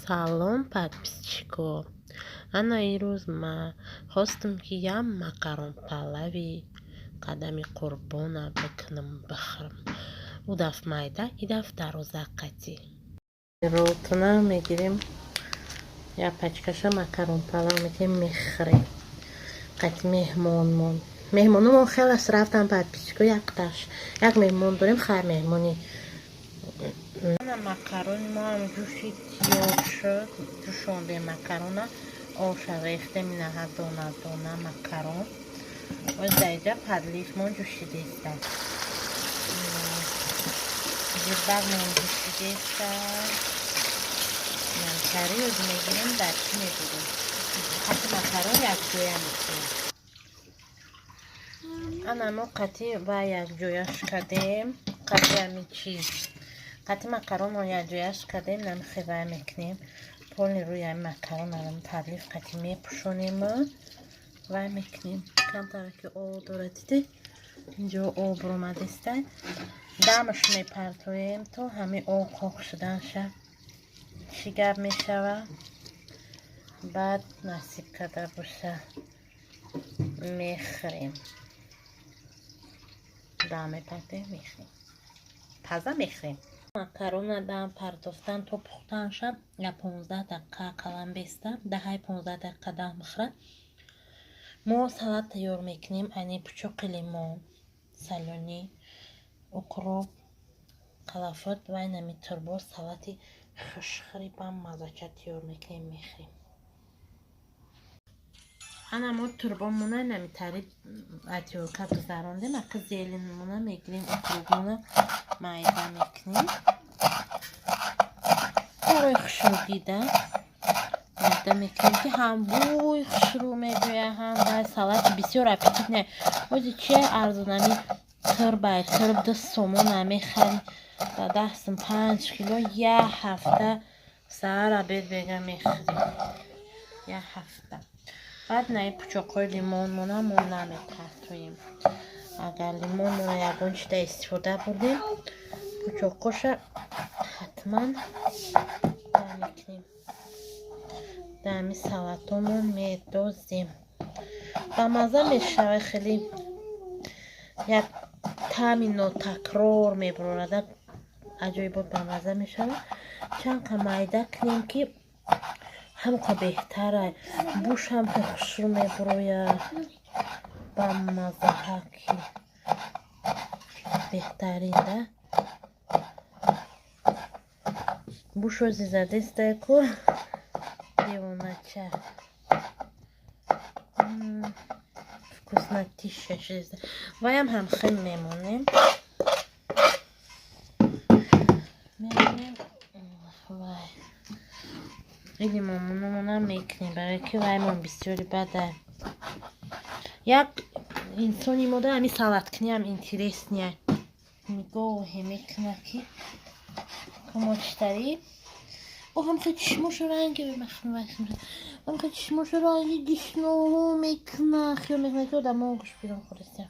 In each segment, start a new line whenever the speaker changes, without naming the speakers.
Салом, подписчико. Ана ирӯз ма хостам ки ям макарон палави қадами қурбона бикунам бихӯрам. У дафъ майда, и дафъ дароза қатӣ. Ротуна мегирем, я пачкаша макарон палав мегирем мехӯрем. Қати меҳмонумон хелас рафтан, подписчико, як меҳмон дорем, хайр меҳмони макарони мо ҳам ҷӯши тиёр шуд. ҷӯшондем макарона, оша рехтем, инаҳа дона дона макарон. Озайҷа подлив мо ҷӯшидеста. зирбақ мо ҷӯшидеста. Намчари ёз мегирем, дар чӣ мебурем. қати макарон якҷоя мекунем. ана мо қати ва якҷояш кардем. қати ами чиз қати макаронро якҷояш кардем, намихе вай мекунем. Полни рӯи ами макарон алам подлив қати мепӯшонем, вай мекунем. Камтара ки об дорад, диде инҷо об омадеста. дамаш мепартоем то ҳами об қоқ шуданша шигар мешава. баъд насиб карда боша мехӯрем. дам мепартоем, мехӯрем. таза мехӯрем. макарона дам партофтан то пухтан шад, я 15 дақиқа қалам беста, 10-15 дақиқа дам мехӯрад. мо салат тайёр мекунем. айни пучоқи лимон, салони, укроп, қалафот ва инами турбо салати хушхӯри ба маззача тайёр мекунем, мехӯрем. ана мо турбомона инами тари атёрка гузарондем. ака зеленмона мегирем, укропмона майда мекунем. барои хушрӯгида майда мекунем ки ҳам бӯй хушрӯ меҷояд, ҳам вай салати бисёр аппетитне. ҳози чи арзонами турбай турб 2 сомон мехарем, ба 10 сом 5 кило, як ҳафта саҳар обед бега мехӯрем. як ҳафта. баъд наи пучоқҳои лимонмона мо намепартоем. агар лимонмона ягон чида истифода бурдем, пучоқоша ҳатман мекунем. дами салатомон медозем. ба мазза мешавад, хеле як таъми нотакрор мебарорад, аҷоибот ба мазза мешавад. чанд қа майда кунем ки ҳамқа беҳтара. буш ҳам ки хушрӯ мебарояд, ба маззаҳа ки беҳтаринда. бушози задестаку девонача вкуснотища чиза. ваям ҳам хел мемонем. вай лимонмонам мекунем, барои ки ваймон бисёри бада. як инсони мода ами салаткуниам интересния. нигоҳе мекуна ки кумочтари ҳамқа чишмоша ранги ҳамқа чишмоша ранги гишноҳо мекуна. хиёл мекуна ки одамо гӯш бирон хӯрестия.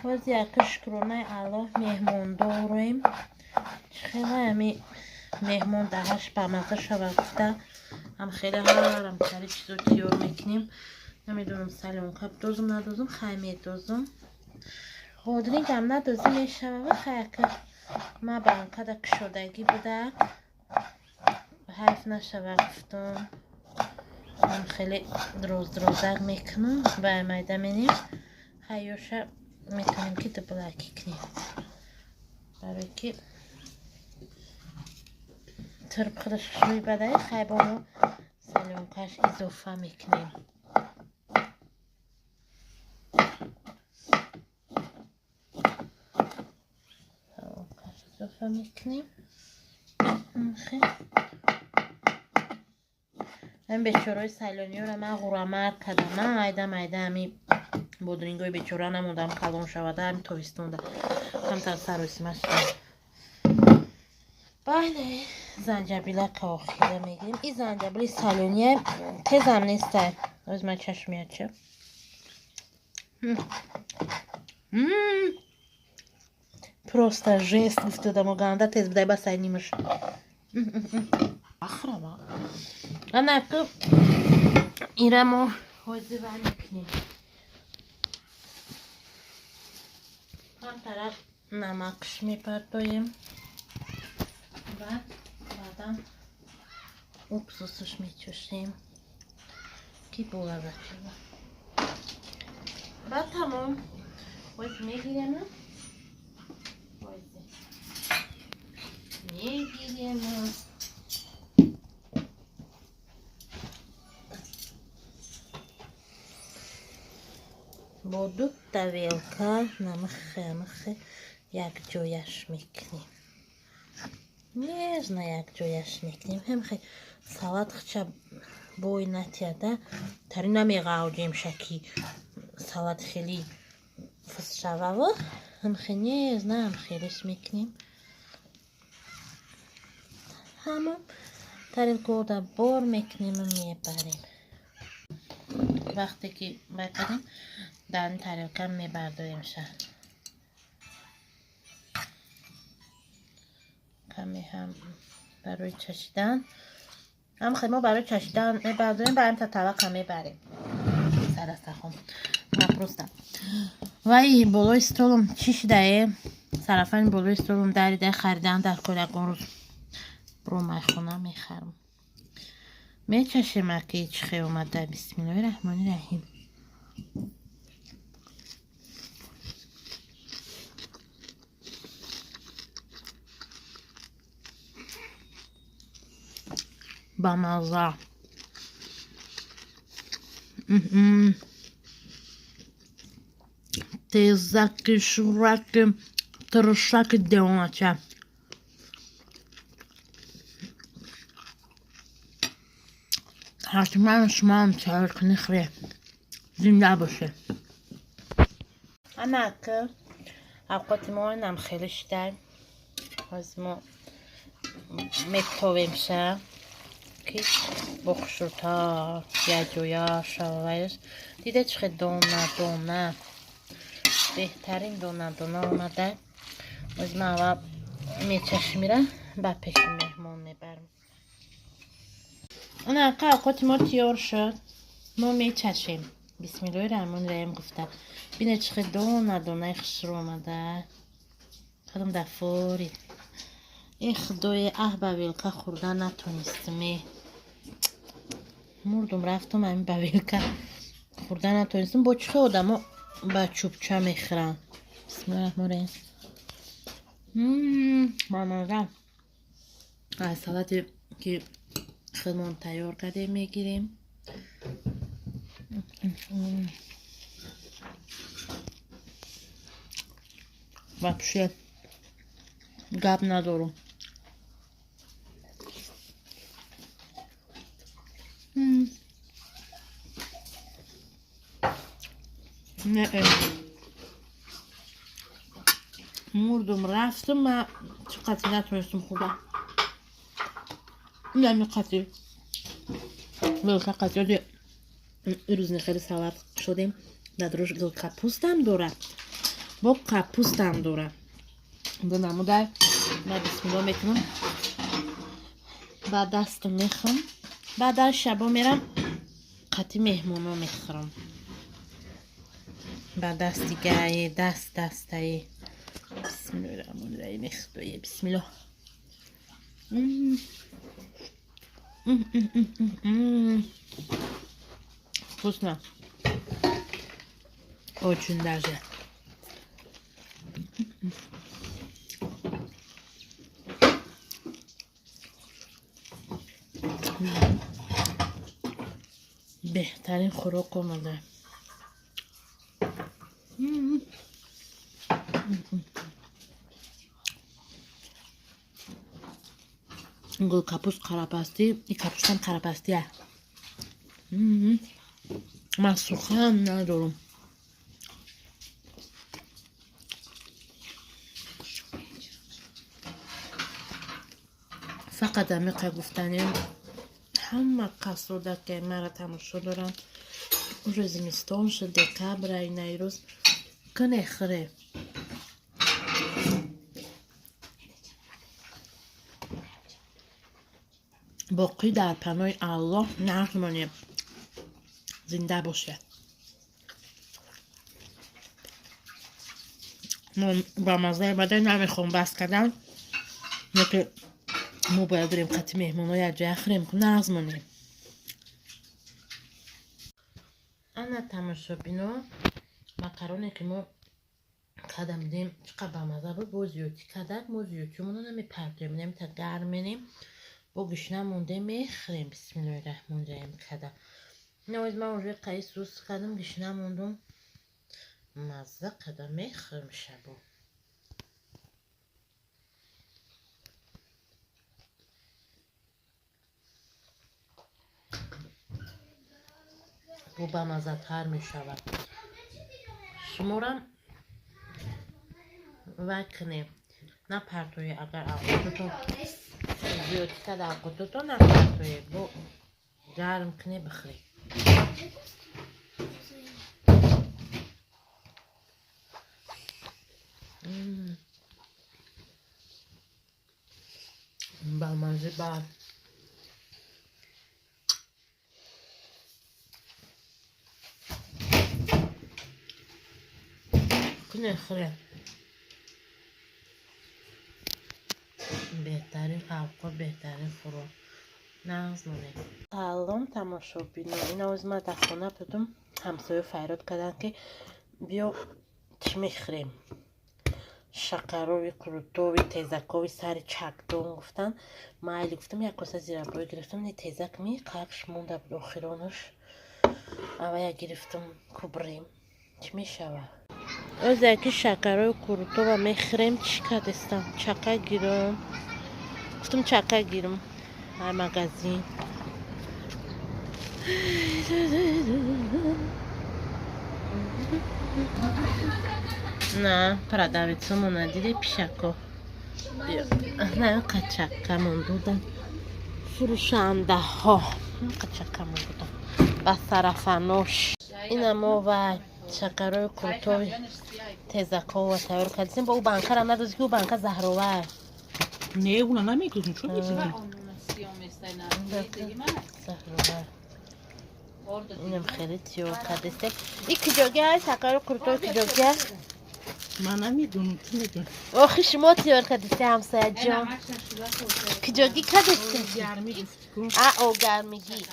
ҳози яка шукронаи аллоҳ меҳмондорем. хеле ами меҳмон даҳаш ба мазза шавад гуфта ам хеле ҳарам тари чизо тиёр мекунем. намедонам салёнка дозум надозум, хай медозум. бодрингам надозӣ мешавад. хаяка ма ба анқадр кушодагӣ будак ҳайф нашавад гуфтам. ам хеле дроздак мекунам. вай майда менем. ҳайёша метавонем ки дублаки кунем, барои ки турб худаш хушрӯи бадаи. хай бо мо салёнкаш изофа мекунем. мекунем. ам бечораи сайлониёро ман ғурамар кардам. ман майда ами бодрингои бечора намондам калон шавада ами тобистонда камтар саросима шуда. бале занҷабилака охира мегирем. ин занҷабили сайлония тезам нестай. оз ман чашмияча просто жест گفتم و گانده تیز بدای بسای نیمش آخرا انا که ایرمو حوزی بر میکنیم هم طرف نمکش میپردویم و بعدم ابسوسش میچوشیم که بوله بچه بعد تمام باید میگیریم با 2 تا ویلکا نمخ یک جویش میکنیم نیزنا یک جویش میکنیم هم خیلی سالات خچه بوی نتیاده تری نمیگاودیم شکی سالات خیلی فس شوه هم خیلی نیزنا هم خیلیش میکنیم همون تری گودا بار میکنیم و میبریم وقتی که بکنیم در این طریقه میبرداریم شد کمی هم برای چشیدن هم خیلی ما برای چشیدن میبرداریم بریم تا طبق هم میبریم سر استخون نپرستم و این بلوی ستولم چیش دایه صرفا بلوی ستولم داری خریدن در کلگون روز برو مخونه میخرم میچشیم اگه هیچ خیلی اومده بسم الله الرحمن الرحیم با مزه تیزک شورک ترشک دیونچه حتما شما هم ترک نخوری زنده باشه اما که اوقات ما هم خیلی شدر از ما میتویم شه که بخشوتا یا جویا شوایش دیده چه دونه بهترین دونه اومده از ما اول میچشمیره با پیش مهمون میبرم اون اوقات ما تیار شد ما میچشیم بسم الله الرحمن الرحیم گفته بینه چه دونه خشر اومده خودم دفوری این خدای باویلکا خوردن نتونستم مردم رفتم همین باویلکا خوردن نتونستم با چه آدم با چوبچه میخورن بسم الله الرحمن الرحیم مامانم از سالتی که خودمون تیار کرده میگیریم вообще گپ ندارم نه مردم رفتم ما چقدر نتونستم خوبه نه قطعی ولکه قطعی روز خیلی سلات شدیم ندروش گل کپوستم داره با کپوستم داره دو نموده من بسم الله میکنم بعد دست میخوام بعد از شبا میرم قطعی مهمونو میخورم بعد دست دیگه دستایی بسم الله الرحمن الرحیم خدای بسم الله вкусно очень даже بهترین خوراک اومده گل کپوست قرپستی این کپوست هم قرپستیه من سخن ندارم فقط همیقه گفتنیم همه قصر که مرا تماشا دارم روز زمستان شد دکبر این روز کنه خره باقی در پناه الله نرمانه زنده باشه. من با مزه بدن نمیخوام بس کردن که ما باید بریم خطی مهمون های از جای خریم کنم نرزمانه. انا تماشا بینو مقرونه که ما قدم دیم چقدر با مزه بود با زیوتی کدک ما زیوتیمونو نمیپردیم نمیتا گرمینیم با گشنه مونده میخریم. بسم الله الرحمن الرحیم کدک نوید من اونجای قیس سوس کدم گشنه موندم مزه کدک میخریم شبو. و با مزه تر میشود. شمارم وکنه نه پرتوی اگر آقوتو زیادی کد آقوتو نه پرتوی با گرم کنه بخری. با مزه بر کنه خره بهترین اوقات بهترین خوراک نازمونه. سلام تماشاچیان اینا از ما در خونه بودم همسایه فریاد کردن که بیا چی میخریم شکروی کروتوی تیزکوی سر چکدون گفتن ما گفتم یک کاسه زیرابروی گرفتم نه تیزک می قبش مونده بود آخرانش اول گرفتم کبریم چی میشود از یکی شکروی کروتو میخریم چی کردستم چکه گیرم گفتم چکه گیرم های مغازین نه پرادویتسو منادیده پیشکو نه قچکه من بودن فروشنده ها قچکه من بودن با صرفنوش اینم و شکروی کروتوی تیزکو و تاور کردیم با او بانکر هم ندازی که او بانکر زهروه
نه اونا نمیدونم چون میدونم
زهروه اینم خیلی تیور کردسته این کجاگه های شکروی کروتوی کجاگه
من نمیدونم چون میدونم
آخه شما تیور کردسته همسایه جان کجاگی کردسته
گرمی گفتگو
او گرمیگی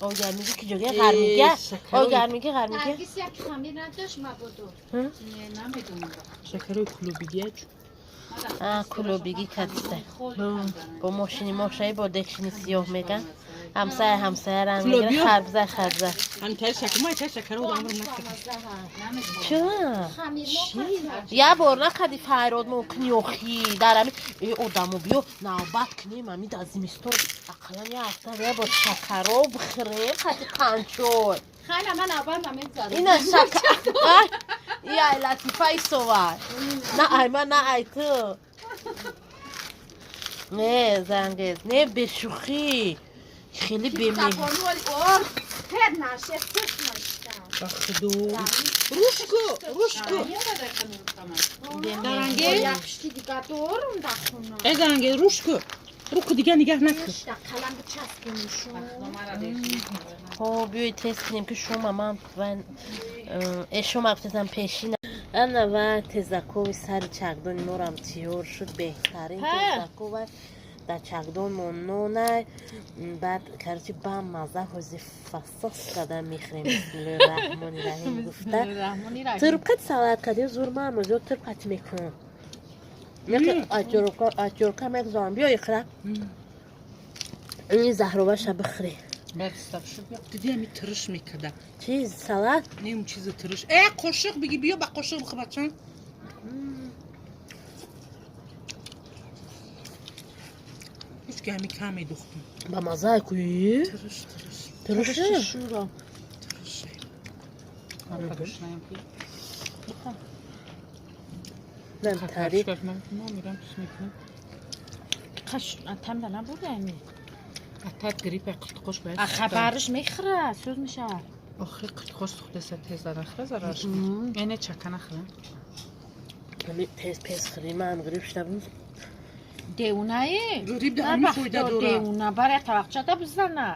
او گرمیگی کجاگه غرمیگه او گرمیگی غرمیگه
نرگس یک خمیر نداشت مبادو
نمیدونم شکر کلوبیگه
کلوبیگی کردسته با ماشینی ماشایی با دکشنی سیاه میگن همسایه رنگ میگیره خربزه
من تای شکر ما تای شکر رو دارم نکردم
چرا؟
خمیر
یه بار نکردی فراد ممکنی اخی درمی آدمو بیو نوبت کنیم امی دازیمستون اقلا یه هفته بیا با شکر رو بخریم خطی قنچور
خیلی من اول همین زدم
اینا شکر یه لطیفه ای صور نه ای من نه ای تو نه زنگز نه بشوخی خیلی بمی
کپانو ولی اور هر نشه سس نشتم
بخدو روشکو درنگه
یکشتی دیگه دورم دخونم
ای درنگه روشکو دیگه نگه نکن
نشتم کلم بچسبونشون
خب بیایی تست کنیم که شما من شما افتادم پیشین انا و تزکوی سر چکدون نورم تیور شد بهترین تزکو و در چکدون منونه بعد کرچی بام مزه هزی فصاص قدم میخریم بسم الله الرحمن الرحیم گفته تربقت سالت کدی زور من زور تربقت میکنم یکی اجورکا مگزارم بیایی خرم این زهروه شب بخری
برستاب شد دیدی همی ترش میکده
چیز سالت؟
نه اون چیز ترش ای قاشق بگی بیا با قاشق بخوا بچم هیچ که همی کمی دختم
با مزه کویی؟ ترشه؟
شورا ترشه
من تاریخ
میرم قش تم ده نبوده امی اتت گریپ قطقاش باید
خبرش میخره سوز میشه
آخه قطقاش خود تیز دادن خیلی زرارش اینه چکه نخره
همی تیز پیز خریم هم گریب شدم
دیونایی
گریب ده
در
همین
وقت
خویده دورا
دیونا برای توقع ده بزنه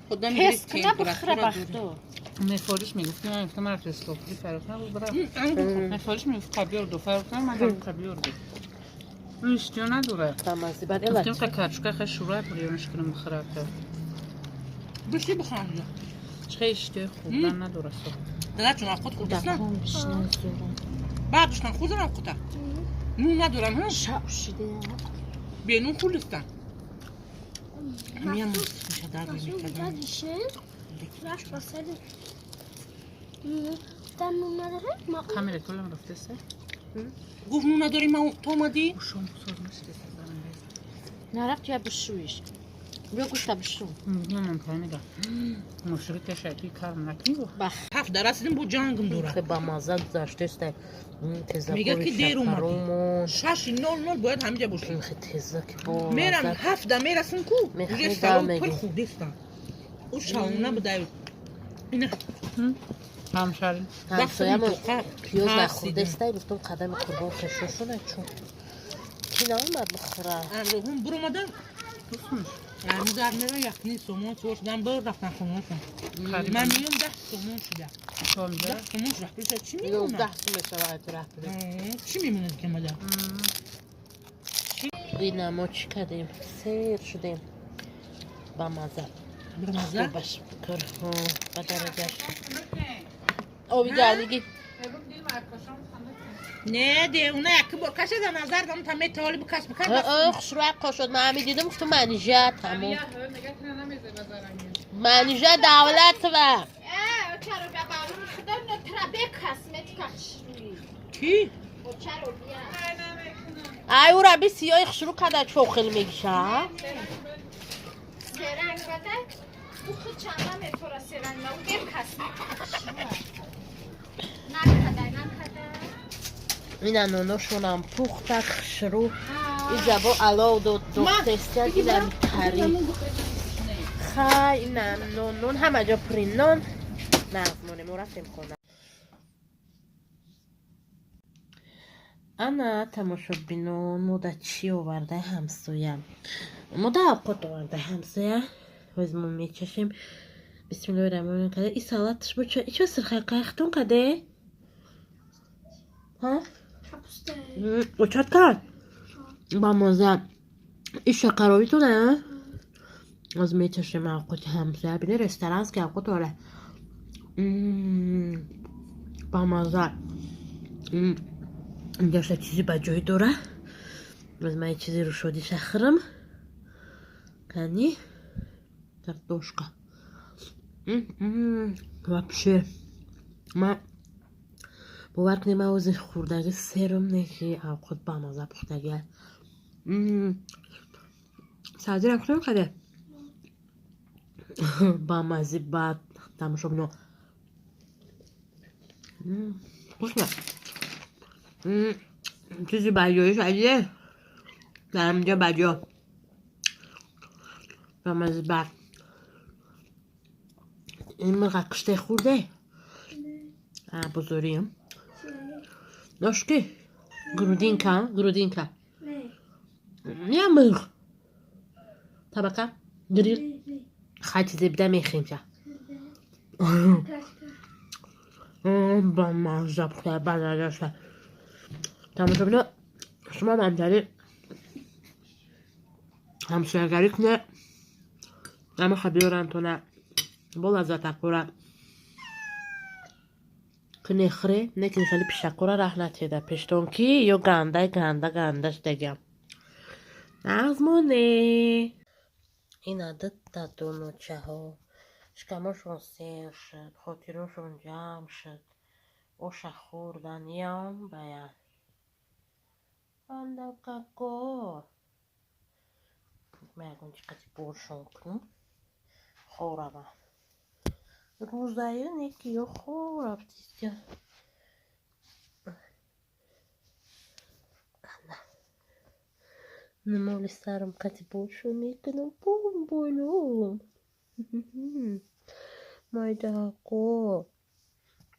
خودم
حس کنه بخره بختو
مفارش میگفتی من گفتم مرد اسکاپی فرق نبود برای مفارش میگفت قبیار دو فرق نبود من هم قبیار بود اشتیا نداره
بامزه بعد
گفتیم
البته
که کچکه خیلی شروع بریانش کنم خراب کرد
بشی بخوام
چه اشتیا خوردن نداره صبح
دلت چون خود خوردستن
دکم بشنه زورم
بعدشتن خودم خودم نون ندارم ها
شاوشیده
به نون خوردستن همین میشه در
اینجا دیشه رفت باسه دنون نداره ما
کامیره کلم رفته سه
گفت نون نداری ما تو اومدی
شما سوز میشه
نرفت یا بشویش بیا گوشتا بشو
من میگم مشروع تشکیل کارم نکنی
بخ
هفت درستیم با جنگم دورا
خیلی بامزه گذاشته است
میگه که دیر اومدی
اومد
شش نول نول باید همینجا باشیم
خیلی تیزه که با
میرم هفت ده میرسیم کو
میخوای
روی سالن
دم
پر
بگی.
خوردستن او شاونه بوده اینه
همشاری
همسایمون
دختر
پیاز
هست
نخورده است گفتم قدم قربان خشوشونه چون کی نامد بخوره
هم برو مادر یعنی در میره یخنی سومون چوش دم برو رفتن خونه کن من میام 10 سومون شده
تو هم
10 سومون رفت چی
11
میمونه
سومه شود رفته
چی میمونه که مادر
این ما چی کردیم سیر شدیم با مزه
برو مزه
باش بکر با درجهش آبی گرمیگی
نه ده اونه یکی برکشه در نظر دارم تمه طالب کس بکن
خشرو حقا شد من همی دیدم گفتم منیجه تمام منیجه دولت و
چرا به قانون خدا نتربه قسمت کشوی
کی؟
چرا بیا
ای او ربی سیاه خشرو کده چوخل میگشه
سرنگ بده او خود چند میتوره سرنگ نو بیم قسمت کشوی نکده
این نونوشونم پوخته خشرو این زبا علاو دو تسته اینم تری خیلی اینم نون همه جا پرین نون نغمونه مرتب کنم انا تماشا بینون مودا چی آورده همسویم مودا اوقات آورده همسویه وزمون میچشیم بسم الله الرحمن الرحیم کده این سالاتش بچه ایچه سرخه قیختون کده ها؟ اوچات کرد با موزه این شکراوی تو نه؟ از میچشیم اوقات همسویه بینه رستورانس که اوقات آره با موزه اینجا شد چیزی بجایی داره از من یه چیزی رو شدی شخرم کنی کارتوشka вообще من باور کنی من از خوردگی سرم نکی خود با مزه پختگی سعدی رفتم کده با مزه بعد تماشا بینو خوش نه چیزی بجایی شدیه در اینجا بجا با مزه بعد این مرغ قشته خورده بزرگیم ناشکی گرودینکا نه مرغ طبقه گریل خیلی زبده میخیم چه با مزه بخواه بزرگشه تماشا بینه شما منطقه همسایگری کنه اما خبیرن تو نه بول ازت اکورا کنه خره نکنه خیلی پیشکورا رحلت ده پشتونکی یا گندش دگم نغزمونه این عدد دادونو چه ها شکمشون سیر شد خاطرشون جمع شد اوشه خوردن یام باید اندو ککو میگون چقدر برشون کنم خورا با روزایی نیکی یا خورا بتیسیا نمالی سرم قطی برشون میکنم بوم بولوم مایده هاکو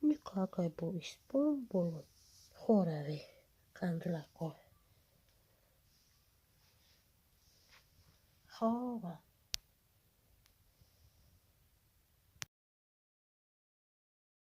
نیکا هاکای بویش بوم بولوم خورا وی کندلا کو خوابم